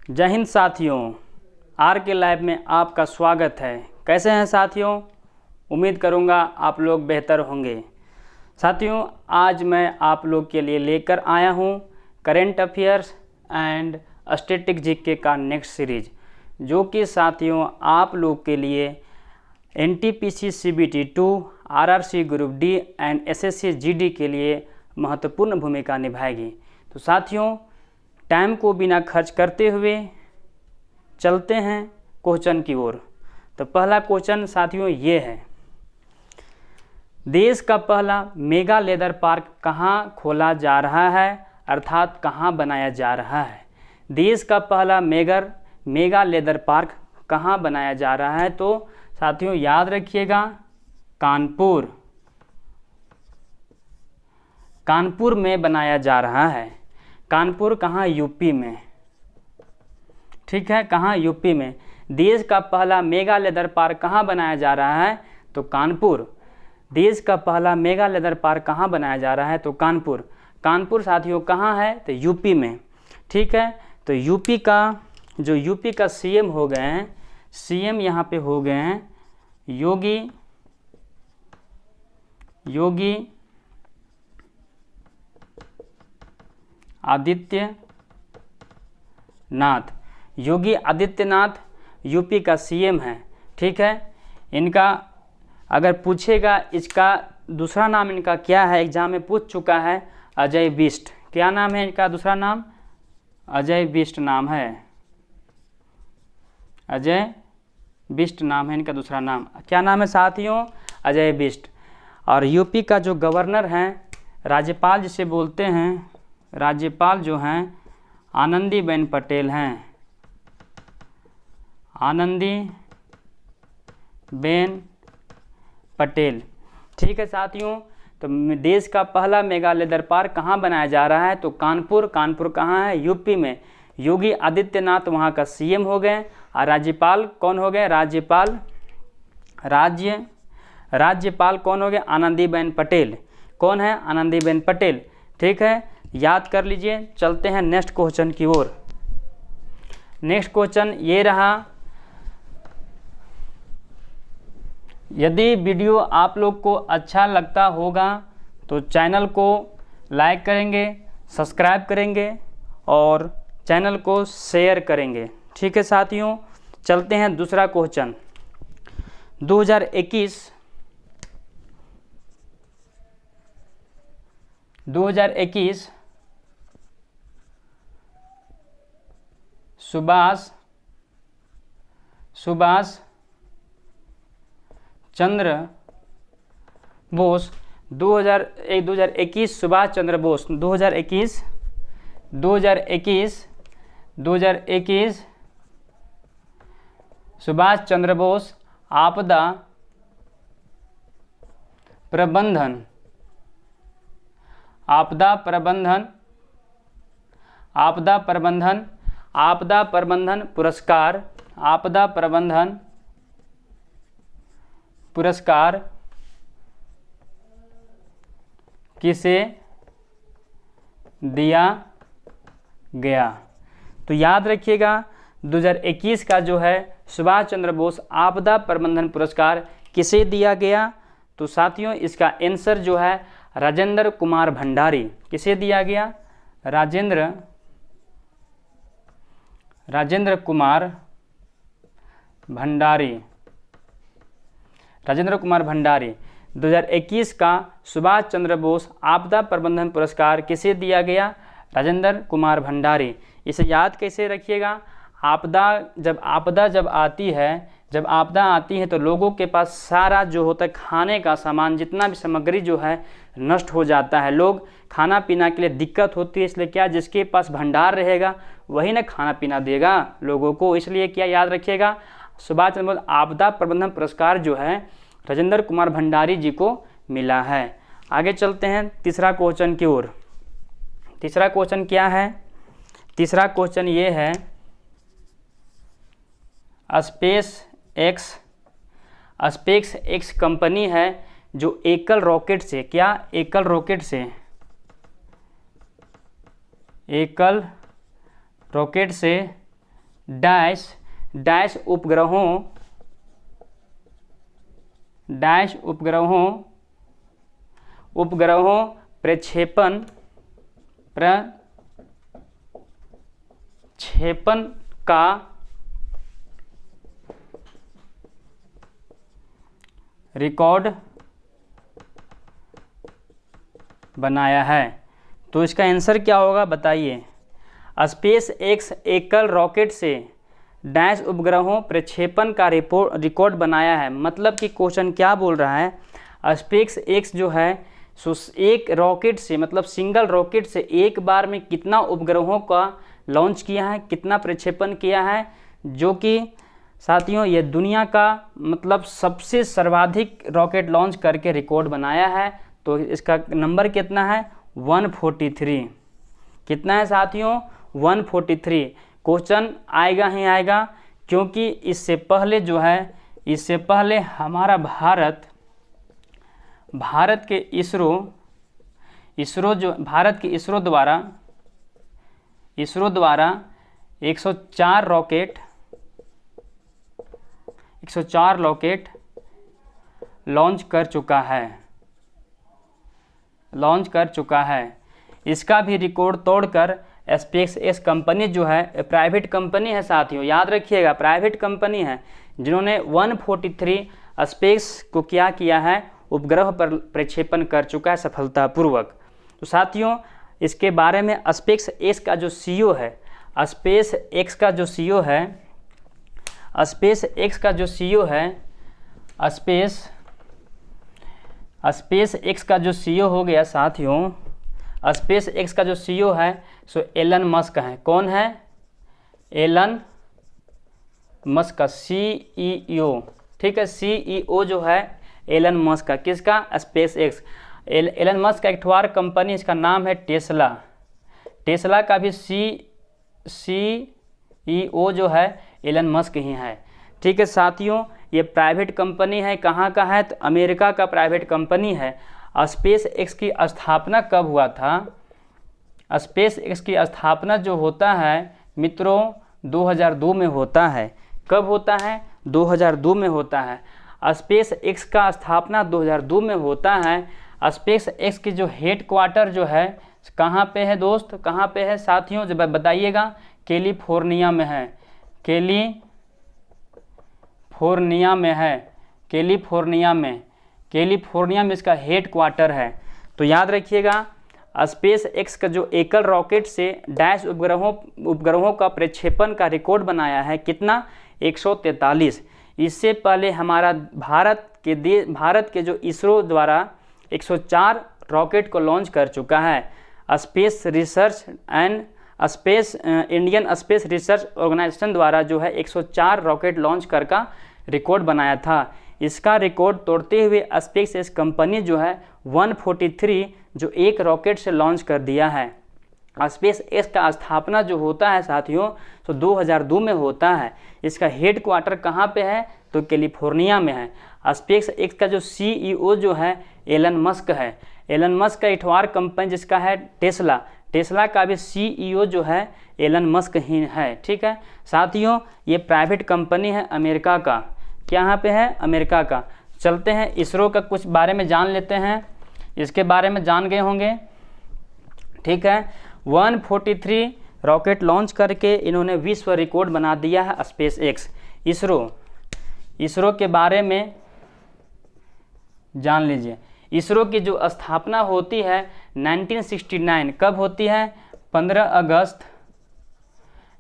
जय हिंद साथियों, आर के लैब में आपका स्वागत है। कैसे हैं साथियों? उम्मीद करूंगा आप लोग बेहतर होंगे। साथियों, आज मैं आप लोग के लिए लेकर आया हूं current affairs and static GK का नेक्स्ट सीरीज, जो कि साथियों आप लोग के लिए NTPC CBT 2, RRC group D and SSC GD के लिए महत्वपूर्ण भूमिका निभाएगी। तो साथियों, टाइम को बिना खर्च करते हुए चलते हैं क्वेश्चन की ओर। तो पहला क्वेश्चन साथियों ये है, देश का पहला मेगा लेदर पार्क कहाँ खोला जा रहा है, अर्थात कहाँ बनाया जा रहा है। देश का पहला मेगा लेदर पार्क कहाँ बनाया जा रहा है? तो साथियों याद रखिएगा, कानपुर में बनाया जा रहा है। कानपुर कहाँ? यूपी में। ठीक है, कहाँ? यूपी में। देश का पहला मेगा लेदर पार्क कहाँ बनाया जा रहा है? तो कानपुर। देश का पहला मेगा लेदर पार्क कहाँ बनाया जा रहा है? तो कानपुर। कानपुर साथियों कहाँ है? तो यूपी में। ठीक है, तो यूपी का सीएम हो गए हैं, सीएम यहाँ पे हो गए हैं योगी आदित्यनाथ यूपी का सीएम है। ठीक है, इनका अगर पूछेगा इसका दूसरा नाम इनका क्या है, एग्जाम में पूछ चुका है, अजय बिष्ट। क्या नाम है इनका दूसरा नाम? अजय बिष्ट नाम है। अजय बिष्ट नाम है इनका दूसरा नाम। क्या नाम है साथियों? अजय बिष्ट। और यूपी का जो गवर्नर हैं, राज्यपाल जिसे बोलते हैं, राज्यपाल जो हैं आनंदीबेन पटेल हैं। आनंदीबेन पटेल। ठीक है साथियों, तो देश का पहला मेगा लेदर पार्क कहाँ बनाया जा रहा है? तो कानपुर। कानपुर कहाँ है? यूपी में। योगी आदित्यनाथ वहाँ का सीएम हो गए। और राज्यपाल कौन हो गए? राज्यपाल कौन हो गए? आनंदीबेन पटेल। कौन है? आनंदीबेन पटेल। ठीक है, याद कर लीजिए। चलते हैं नेक्स्ट क्वेश्चन की ओर। नेक्स्ट क्वेश्चन ये रहा, यदि वीडियो आप लोग को अच्छा लगता होगा तो चैनल को लाइक करेंगे, सब्सक्राइब करेंगे और चैनल को शेयर करेंगे। ठीक है साथियों, चलते हैं दूसरा क्वेश्चन। 2021 सुभाष चंद्र बोस 2021 सुभाष चंद्र बोस 2021 सुभाष चंद्र बोस आपदा प्रबंधन पुरस्कार किसे दिया गया? तो याद रखिएगा, 2021 का जो है सुभाष चंद्र बोस आपदा प्रबंधन पुरस्कार किसे दिया गया? तो साथियों इसका आंसर जो है राजेंद्र कुमार भंडारी। किसे दिया गया? राजेंद्र कुमार भंडारी। 2021 का सुभाष चंद्र बोस आपदा प्रबंधन पुरस्कार किसे दिया गया? राजेंद्र कुमार भंडारी। इसे याद कैसे रखिएगा, जब आपदा आती है तो लोगों के पास सारा जो होता है खाने का सामान, जितना भी सामग्री जो है नष्ट हो जाता है। लोग खाना पीना के लिए दिक्कत होती है, इसलिए क्या जिसके पास भंडार रहेगा वही ना खाना पीना देगा लोगों को। इसलिए क्या याद रखिएगा, सुभाष चंद्र बोस आपदा प्रबंधन पुरस्कार जो है राजेंद्र कुमार भंडारी जी को मिला है। आगे चलते हैं तीसरा क्वेश्चन की ओर। तीसरा क्वेश्चन क्या है? तीसरा क्वेश्चन ये है, स्पेस एक्स कंपनी है जो एकल रॉकेट से एकल रॉकेट से डैश उपग्रहों प्रक्षेपण का रिकॉर्ड बनाया है। तो इसका आंसर क्या होगा बताइए। स्पेस एक्स एकल रॉकेट से डैश उपग्रहों प्रक्षेपण का रिकॉर्ड बनाया है। मतलब कि क्वेश्चन क्या बोल रहा है, स्पेस एक्स जो है सो एक रॉकेट से, मतलब सिंगल रॉकेट से एक बार में कितना उपग्रहों का लॉन्च किया है, कितना प्रक्षेपण किया है, जो कि साथियों ये दुनिया का मतलब सबसे सर्वाधिक रॉकेट लॉन्च करके रिकॉर्ड बनाया है। तो इसका नंबर कितना है 143। कितना है साथियों 143। क्वेश्चन आएगा ही आएगा, क्योंकि इससे पहले जो है, इससे पहले हमारा भारत के इसरो जो भारत के इसरो द्वारा 104 रॉकेट लॉन्च कर चुका है। इसका भी रिकॉर्ड तोड़कर स्पेस एक्स कंपनी जो है प्राइवेट कंपनी है साथियों, याद रखिएगा प्राइवेट कंपनी है, जिन्होंने 143 स्पेस को क्या किया है, उपग्रह पर प्रक्षेपण कर चुका है सफलतापूर्वक। तो साथियों इसके बारे में स्पेस एक्स का जो सीईओ है, स्पेस एक्स का जो सीईओ हो गया साथियों, स्पेस एक्स का जो सीईओ है सो एलन मस्क है। कौन है? एलन मस्क का सीईओ। ठीक है, सीईओ जो है एलन मस्क का, किसका? Space x. एलन मस्क का एक ठो और कंपनी, इसका नाम है टेस्ला। टेस्ला का भी सीईओ जो है एलन मस्क ही है। ठीक है साथियों, ये प्राइवेट कंपनी है। कहाँ का है? तो अमेरिका का प्राइवेट कंपनी है। स्पेस एक्स की स्थापना कब हुआ था? स्पेस एक्स की स्थापना जो होता है मित्रों 2002 में होता है। कब होता है? 2002 में होता है। स्पेस एक्स का स्थापना 2002 में होता है। स्पेस एक्स की जो हेड क्वार्टर जो है कहाँ पे है दोस्त, कहाँ पे है साथियों, जब बताइएगा। कैलिफोर्निया में है, कैलिफोर्निया में इसका हेड क्वार्टर है। तो याद रखिएगा स्पेस एक्स का जो एकल रॉकेट से डैश उपग्रहों का प्रक्षेपण का रिकॉर्ड बनाया है, कितना? 143। इससे पहले हमारा भारत के जो इसरो द्वारा 104 रॉकेट को लॉन्च कर चुका है। इंडियन स्पेस रिसर्च ऑर्गेनाइजेशन द्वारा जो है 104 रॉकेट लॉन्च करके रिकॉर्ड बनाया था। इसका रिकॉर्ड तोड़ते हुए स्पेस एक्स कंपनी जो है 143 जो एक रॉकेट से लॉन्च कर दिया है। स्पेस एक्स का स्थापना जो होता है साथियों तो 2002 में होता है। इसका हेड क्वार्टर कहाँ पे है? तो कैलिफोर्निया में है। स्पेस एक्स का जो सीईओ जो है एलन मस्क है। एलन मस्क का एक और कंपनी जिसका है टेस्ला का भी सीईओ जो है एलन मस्क ही है। ठीक है साथियों, ये प्राइवेट कंपनी है अमेरिका का। यहाँ पे है अमेरिका का। चलते हैं इसरो का कुछ बारे में जान लेते हैं। इसके बारे में जान गए होंगे। ठीक है, 143 रॉकेट लॉन्च करके इन्होंने विश्व रिकॉर्ड बना दिया है स्पेस एक्स। इसरो के बारे में जान लीजिए। इसरो की जो स्थापना होती है 1969, कब होती है? 15 अगस्त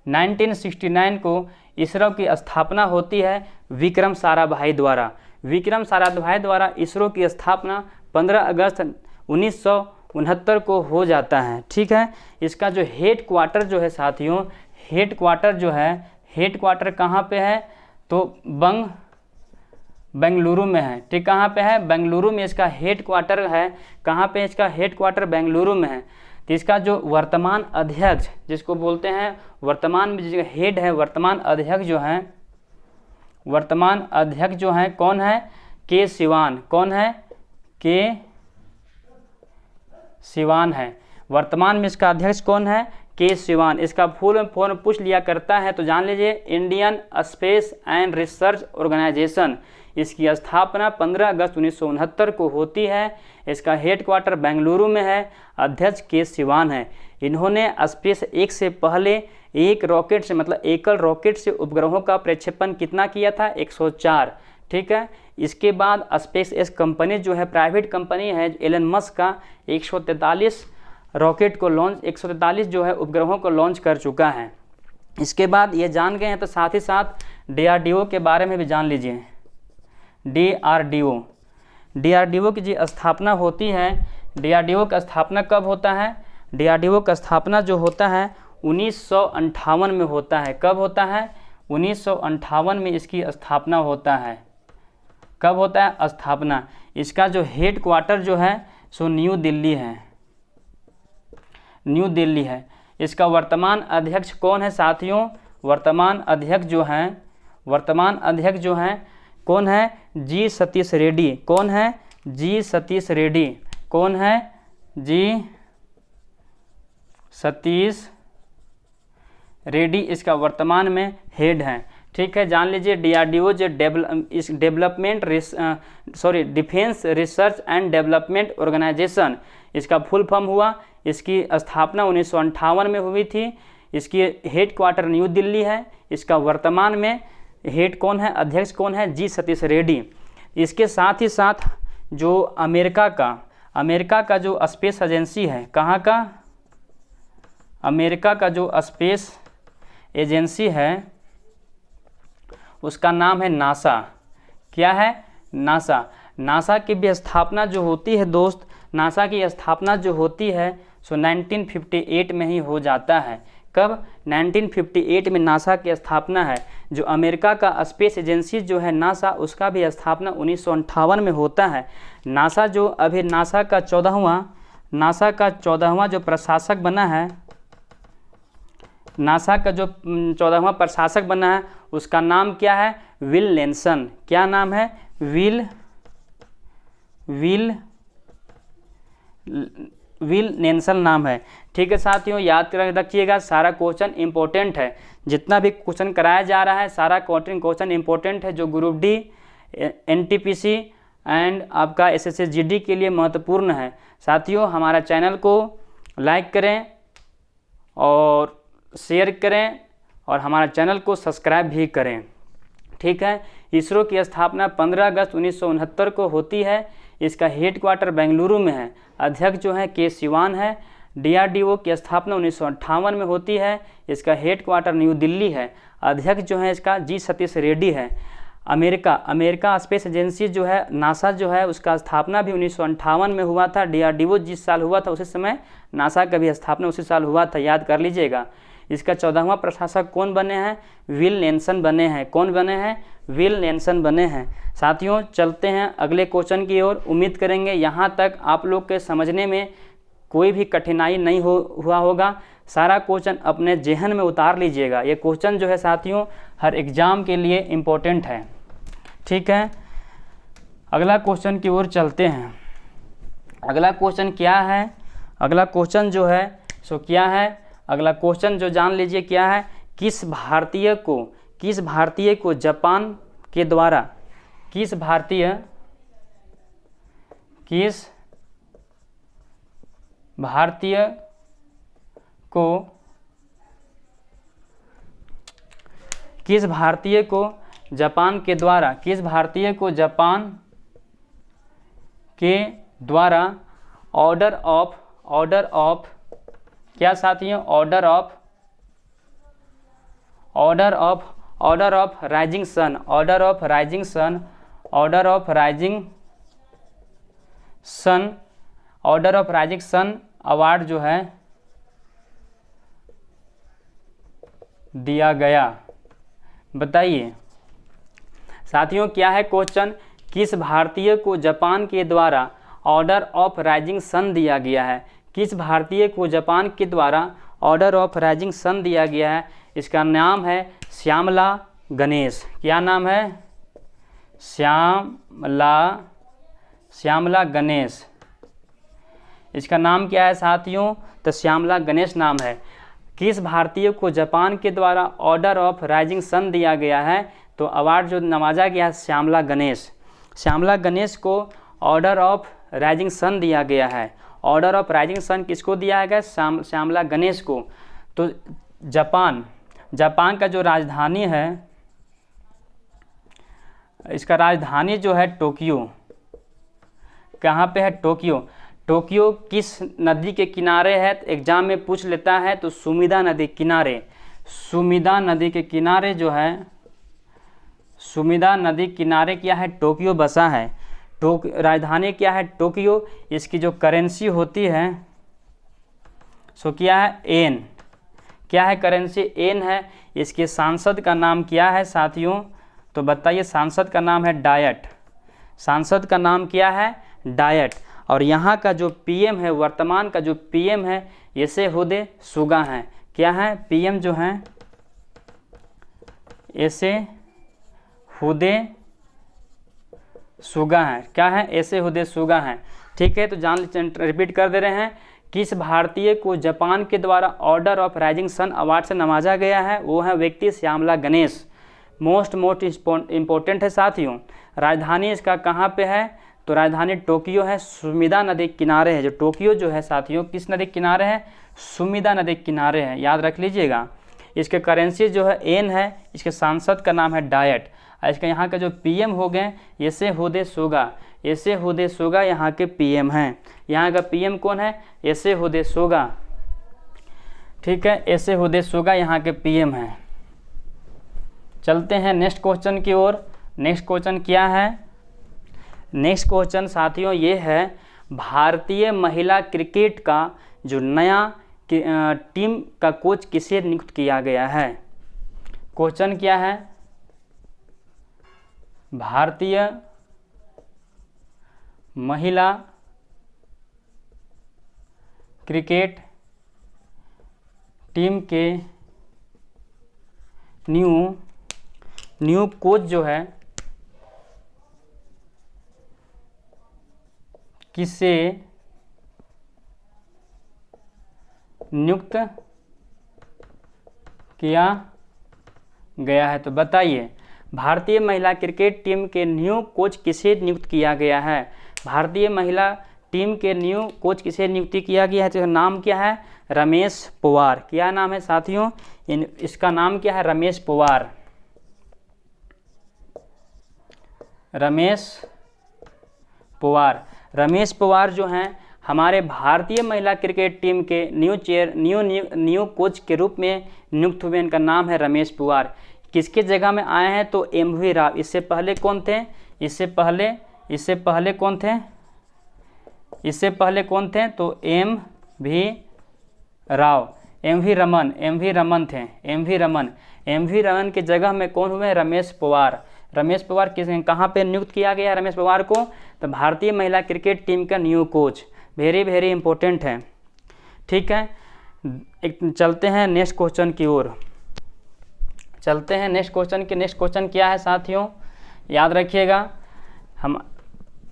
1969 को इसरो की स्थापना होती है विक्रम साराभाई द्वारा। विक्रम साराभाई द्वारा इसरो की स्थापना 15 अगस्त 1969 को हो जाता है। ठीक है, इसका जो हेड क्वार्टर जो है साथियों, हेड क्वार्टर कहाँ पे है? तो बेंगलुरु में है। ठीक, कहाँ पे है? बेंगलुरु में इसका हेड क्वार्टर है। कहाँ पे इसका हेड क्वार्टर? बेंगलुरु में है। तो इसका जो वर्तमान अध्यक्ष जिसको बोलते हैं, वर्तमान में जिसका हेड है, वर्तमान अध्यक्ष जो है कौन है? के सिवान। कौन है? के सिवान है। वर्तमान में इसका अध्यक्ष कौन है? के सिवान। इसका फुल फॉर्म पूछ लिया करता है तो जान लीजिए, Indian space and research organisation. इसकी स्थापना 15 अगस्त 1969 को होती है। इसका हेडक्वार्टर बेंगलुरु में है। अध्यक्ष के सिवान है। इन्होंने स्पेस एक्स से पहले एक रॉकेट से, मतलब एकल रॉकेट से उपग्रहों का प्रक्षेपण कितना किया था? 104। ठीक है। इसके बाद स्पेस एक्स कंपनी जो है, प्राइवेट कंपनी है एलन मस्क का, 143 रॉकेट को लॉन्च, 143 जो है उपग्रहों को लॉन्च कर चुका है। इसके बाद ये जान गए हैं तो साथ ही साथ DRDO के बारे में भी जान लीजिए। DRDO की जो स्थापना होती है, DRDO का स्थापना कब होता है? DRDO का स्थापना जो होता है 1958 में होता है। कब होता है? 1958 में इसकी स्थापना होता है। कब होता है स्थापना? इसका जो हेड क्वार्टर जो है सो न्यू दिल्ली है, न्यू दिल्ली है। इसका वर्तमान अध्यक्ष कौन है साथियों? वर्तमान अध्यक्ष जो हैं कौन है? जी सतीश रेड्डी। कौन है? जी सतीश रेड्डी। कौन है? जी सतीश रेड्डी इसका वर्तमान में हेड है। ठीक है, जान लीजिए DRDO जो defence research and development organisation, इसका फुल फॉर्म हुआ। इसकी स्थापना 1958 में हुई थी। इसकी हेड क्वार्टर न्यू दिल्ली है। इसका वर्तमान में हेड कौन है, अध्यक्ष कौन है? जी सतीश रेड्डी। इसके साथ ही साथ जो अमेरिका का जो स्पेस एजेंसी है, कहाँ का? अमेरिका का जो स्पेस एजेंसी है उसका नाम है नासा। क्या है? नासा। नासा की भी स्थापना जो होती है दोस्त, नासा की स्थापना जो होती है सो 1958 में ही हो जाता है। कब? 1958 में नासा की स्थापना है। जो अमेरिका का स्पेस एजेंसी जो है नासा, उसका भी स्थापना 1958 में होता है। नासा जो अभी नासा का 14वां जो प्रशासक बना है, नासा का जो 14वां प्रशासक बना है उसका नाम क्या है? Will Nelson. क्या नाम है? विल नेल्सन नाम है। ठीक है साथियों, याद रखिएगा, सारा क्वेश्चन इंपॉर्टेंट है। जितना भी क्वेश्चन कराया जा रहा है सारा क्वेश्चन इंपॉर्टेंट है, जो ग्रुप डी, NTPC एंड आपका SSC GD के लिए महत्वपूर्ण है। साथियों, हमारा चैनल को लाइक करें और शेयर करें और हमारा चैनल को सब्सक्राइब भी करें। ठीक है। इसरो की स्थापना 15 अगस्त 1969 को होती है। इसका हेड क्वार्टर बेंगलुरु में है। अध्यक्ष जो है के सिवान है। DRDO की स्थापना 1958 में होती है। इसका हेड क्वार्टर न्यू दिल्ली है। अध्यक्ष जो है इसका जी सतीश रेड्डी है। अमेरिका स्पेस एजेंसी जो है नासा जो है, उसका स्थापना भी 1958 में हुआ था। DRDO जिस साल हुआ था उसी समय नासा का भी स्थापना उसी साल हुआ था, याद कर लीजिएगा। इसका 14वां प्रशासक कौन बने हैं? विल नेल्सन बने हैं। कौन बने हैं? विल नेल्सन बने हैं। साथियों, चलते हैं अगले क्वेश्चन की ओर। उम्मीद करेंगे यहाँ तक आप लोग के समझने में कोई भी कठिनाई नहीं हुआ होगा। सारा क्वेश्चन अपने जेहन में उतार लीजिएगा। ये क्वेश्चन जो है साथियों हर एग्ज़ाम के लिए इम्पोर्टेंट है। ठीक है, अगला क्वेश्चन की ओर चलते हैं। अगला क्वेश्चन क्या है? अगला क्वेश्चन जो है सो क्या है? अगला क्वेश्चन जो जान लीजिए क्या है? किस भारतीय को जापान के द्वारा किस भारतीय को जापान के द्वारा ऑर्डर ऑफ क्या साथियों? Order of rising sun award जो है दिया गया। बताइए साथियों क्या है क्वेश्चन? किस भारतीय को जापान के द्वारा ऑर्डर ऑफ राइजिंग सन दिया गया है? किस भारतीय को जापान के द्वारा ऑर्डर ऑफ राइजिंग सन दिया गया है? इसका नाम है श्यामला गणेश। क्या नाम है? श्यामला गणेश। इसका नाम क्या है साथियों? तो श्यामला गणेश नाम है। किस भारतीय को जापान के द्वारा ऑर्डर ऑफ राइजिंग सन दिया गया है? तो अवार्ड जो नवाजा गया है श्यामला गणेश। श्यामला गणेश को ऑर्डर ऑफ राइजिंग सन दिया गया है। ऑर्डर ऑफ राइजिंग सन किसको दिया गया? श्यामला गणेश को। तो जापान का जो राजधानी है, इसका राजधानी जो है टोक्यो। कहाँ पे है? टोक्यो। टोक्यो किस नदी के किनारे है? तो एग्जाम में पूछ लेता है, तो सुमिदा नदी किनारे। सुमिदा नदी के किनारे जो है, सुमिदा नदी किनारे क्या है? टोक्यो बसा है। राजधानी क्या है? टोक्यो। इसकी जो करेंसी होती है सो क्या है? एन। क्या है? करेंसी एन है। इसके सांसद का नाम क्या है साथियों? तो बताइए, सांसद का नाम है डायट। सांसद का नाम क्या है? डायट। और यहाँ का जो पीएम है, वर्तमान का जो पीएम है, योशिहिदे सुगा है। क्या है? पीएम जो है योशिहिदे सुगा है। क्या है? योशिहिदे सुगा है। ठीक है, तो रिपीट कर दे रहे हैं। किस भारतीय को जापान के द्वारा order of rising sun award से नवाजा गया है? वो है व्यक्ति श्यामला गणेश। मोस्ट इम्पोर्टेंट है साथियों। राजधानी इसका कहाँ पे है? तो राजधानी टोक्यो है। सुमिदा नदी किनारे है। जो टोक्यो जो है साथियों, किस नदी किनारे है? सुमिदा नदी किनारे है, याद रख लीजिएगा। इसके करेंसी जो है एन है। इसके सांसद का नाम है डायट। और इसका यहाँ का जो पीएम हो गए योशिहिदे सुगा। योशिहिदे सुगा यहाँ के पीएम हैं। यहाँ का पीएम कौन है? Yoshihide Suga. ठीक है, योशिहिदे सुगा यहाँ के पीएम हैं। चलते हैं नेक्स्ट क्वेश्चन की ओर। नेक्स्ट क्वेश्चन क्या है? नेक्स्ट क्वेश्चन साथियों ये है, भारतीय महिला क्रिकेट का जो नया टीम का कोच किसे नियुक्त किया गया है? क्वेश्चन क्या है? भारतीय महिला क्रिकेट टीम के न्यू कोच जो है किसे नियुक्त किया गया है? तो बताइए, भारतीय महिला क्रिकेट टीम के न्यू कोच किसे नियुक्त किया गया है? भारतीय महिला टीम के न्यू कोच किसे नियुक्ति किया गया है? तो नाम क्या है? रमेश पवार। क्या नाम है साथियों? इसका नाम क्या है? रमेश पवार। रमेश पवार। रमेश पवार जो हैं हमारे भारतीय महिला क्रिकेट टीम के न्यू कोच के रूप में नियुक्त हुए। इनका नाम है रमेश पवार। किसके जगह में आए हैं? तो एम.वी. राव। इससे पहले कौन थे? इससे पहले कौन थे? तो एम.वी. राव। एम.वी. रमन थे। एम.वी. रमन के जगह में कौन हुए? रमेश पवार। रमेश पवार कहाँ पे नियुक्त किया गया रमेश पवार को? तो भारतीय महिला क्रिकेट टीम का न्यू कोच। वेरी इंपॉर्टेंट है। ठीक है, चलते हैं नेक्स्ट क्वेश्चन की ओर। नेक्स्ट क्वेश्चन क्या है साथियों? याद रखिएगा, हम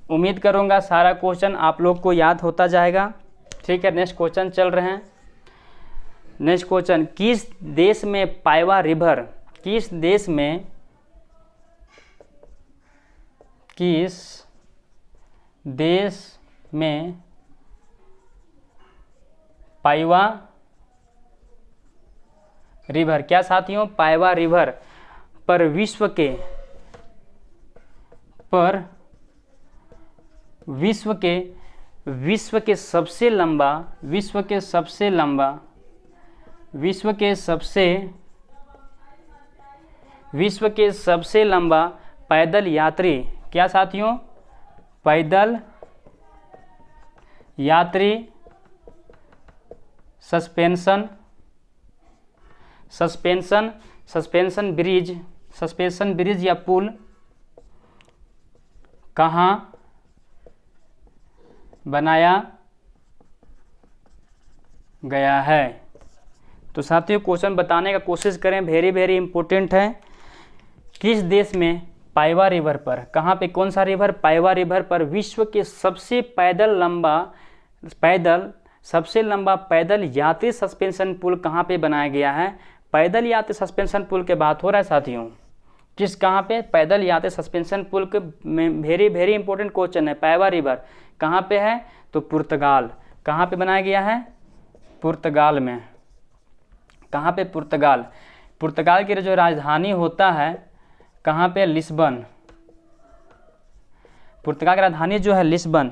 उम्मीद करूँगा सारा क्वेश्चन आप लोग को याद होता जाएगा। ठीक है, नेक्स्ट क्वेश्चन चल रहे हैं। नेक्स्ट क्वेश्चन, किस देश में पाइवा रिवर पाइवा रिवर, क्या साथियों? पाइवा रिवर पर विश्व के सबसे लंबा पैदल यात्री, क्या साथियों? पैदल यात्री सस्पेंशन ब्रिज या पुल कहाँ बनाया गया है? तो साथियों क्वेश्चन बताने का कोशिश करें, वेरी इंपॉर्टेंट है। किस देश में पाइवा रिवर पर, कहाँ पे, कौन सा रिवर? पाइवा रिवर पर विश्व के सबसे पैदल सबसे लंबा पैदल यात्री सस्पेंशन पुल कहाँ पे बनाया गया है? पैदल यात्री सस्पेंशन पुल के बात हो रहा है साथियों। किस कहाँ पे? पैदल यात्री सस्पेंशन पुल के वेरी इंपॉर्टेंट क्वेश्चन है। पैवा रिवर कहाँ पे है? तो पुर्तगाल। कहाँ पे बनाया गया है? पुर्तगाल में। कहाँ पे? पुर्तगाल। पुर्तगाल की जो राजधानी होता है कहाँ पे? लिस्बन। पुर्तगाल की राजधानी जो है लिस्बन।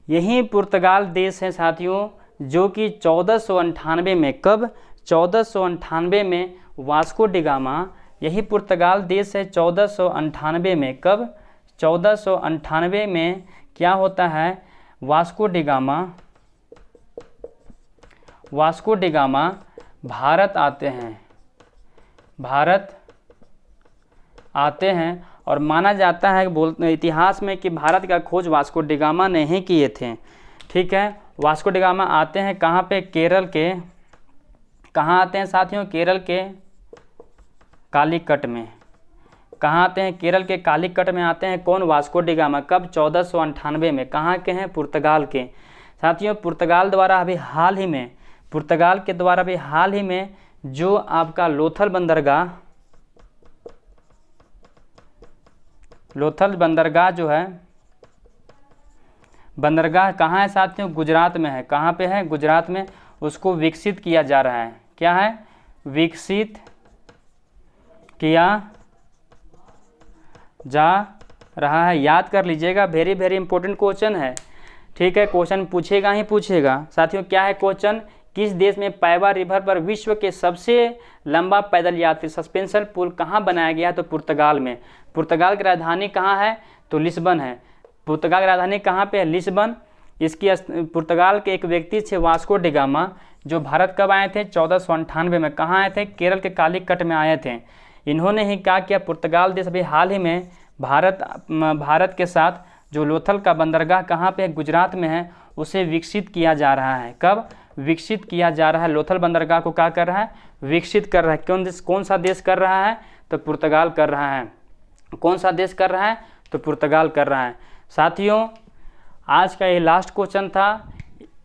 यही पुर्तगाल देश है साथियों जो कि 1498 में, कब? 1498 में वास्को डिगामा, यही पुर्तगाल देश है 1498 में, कब? 1498 में क्या होता है? वास्को डिगामा भारत आते हैं और माना जाता है इतिहास में कि भारत का खोज वास्को डिगामा ने ही किए थे। ठीक है, वास्को डिगामा आते हैं कहाँ पे? केरल के। कहाँ आते हैं साथियों? केरल के कालीकट में। कहाँ आते हैं? केरल के कालीकट में आते हैं। कौन? Vasco da Gama. कब? 1498 में। कहाँ के हैं? पुर्तगाल के। साथियों पुर्तगाल के द्वारा अभी हाल ही में जो आपका लोथल बंदरगाह जो है, बंदरगाह कहाँ है साथियों? गुजरात में है। कहाँ पे है? गुजरात में। उसको विकसित किया जा रहा है। क्या है? विकसित किया जा रहा है। याद कर लीजिएगा, वेरी इंपॉर्टेंट क्वेश्चन है। ठीक है, क्वेश्चन पूछेगा ही पूछेगा। साथियों क्या है क्वेश्चन? किस देश में पैवा रिवर पर विश्व के सबसे लंबा पैदल यात्री सस्पेंशन पुल कहाँ बनाया गया? तो पुर्तगाल में। पुर्तगाल की राजधानी कहाँ है? तो लिस्बन है। पुर्तगाल की राजधानी कहाँ पे है? लिस्बन। इसकी पुर्तगाल के एक व्यक्ति थे वास्को डिगामा, जो भारत कब आए थे? 1498 में। कहाँ आए थे? केरल के कालीकट में आए थे। इन्होंने ही क्या किया? पुर्तगाल देश अभी हाल ही में भारत के साथ जो लोथल का बंदरगाह कहाँ पे है? गुजरात में है, उसे विकसित किया जा रहा है। कब? विकसित किया जा रहा है। लोथल बंदरगाह को क्या कर रहा है? विकसित कर रहा है। कौन सा देश कर रहा है? तो पुर्तगाल कर रहा है। कौन सा देश कर रहा है? तो पुर्तगाल कर रहा है। साथियों आज का ये लास्ट क्वेश्चन था।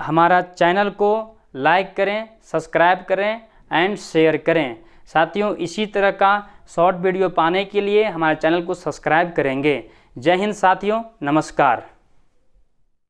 हमारा चैनल को लाइक करें, सब्सक्राइब करें एंड शेयर करें। साथियों इसी तरह का शॉर्ट वीडियो पाने के लिए हमारे चैनल को सब्सक्राइब करेंगे। जय हिंद साथियों, नमस्कार।